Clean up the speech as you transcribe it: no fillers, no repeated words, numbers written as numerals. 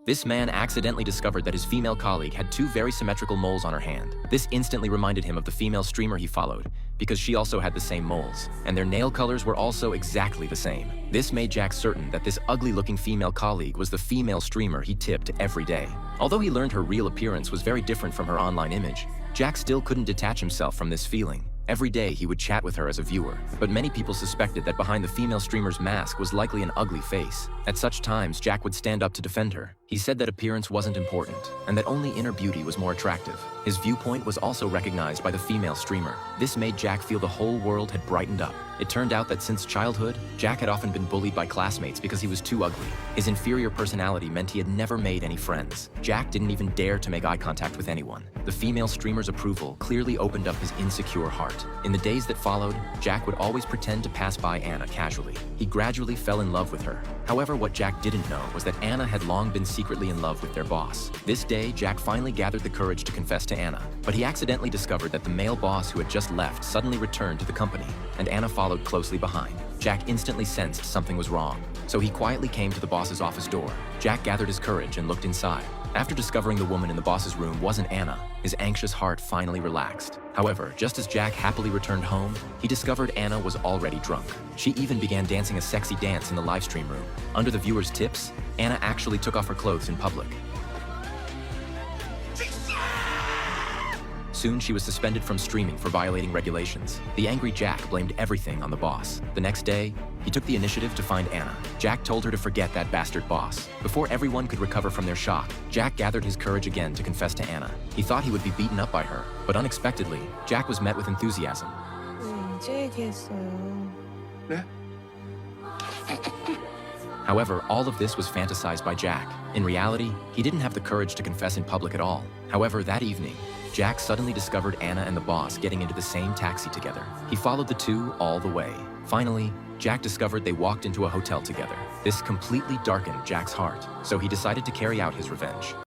This man accidentally discovered that his female colleague had two very symmetrical moles on her hand. This instantly reminded him of the female streamer he followed, because she also had the same moles, and their nail colors were also exactly the same. This made Jack certain that this ugly-looking female colleague was the female streamer he tipped every day. Although he learned her real appearance was very different from her online image, Jack still couldn't detach himself from this feeling. Every day he would chat with her as a viewer, but many people suspected that behind the female streamer's mask was likely an ugly face. At such times, Jack would stand up to defend her. He said that appearance wasn't important, and that only inner beauty was more attractive. His viewpoint was also recognized by the female streamer. This made Jack feel the whole world had brightened up. It turned out that since childhood, Jack had often been bullied by classmates because he was too ugly. His inferior personality meant he had never made any friends. Jack didn't even dare to make eye contact with anyone. The female streamer's approval clearly opened up his insecure heart. In the days that followed, Jack would always pretend to pass by Anna casually. He gradually fell in love with her. However, what Jack didn't know was that Anna had long been secretly in love with their boss. This day, Jack finally gathered the courage to confess to Anna, but he accidentally discovered that the male boss who had just left suddenly returned to the company, and Anna followed closely behind. Jack instantly sensed something was wrong, so he quietly came to the boss's office door. Jack gathered his courage and looked inside. After discovering the woman in the boss's room wasn't Anna, his anxious heart finally relaxed. However, just as Jack happily returned home, he discovered Anna was already drunk. She even began dancing a sexy dance in the livestream room. Under the viewers' tips, Anna actually took off her clothes in public. Soon, she was suspended from streaming for violating regulations. The angry Jack blamed everything on the boss. The next day, he took the initiative to find Anna. Jack told her to forget that bastard boss. Before everyone could recover from their shock, Jack gathered his courage again to confess to Anna. He thought he would be beaten up by her, but unexpectedly, Jack was met with enthusiasm. 이제 얘기했어요. 네? However, all of this was fantasized by Jack. In reality, he didn't have the courage to confess in public at all. However, that evening, Jack suddenly discovered Anna and the boss getting into the same taxi together. He followed the two all the way. Finally, Jack discovered they walked into a hotel together. This completely darkened Jack's heart, so he decided to carry out his revenge.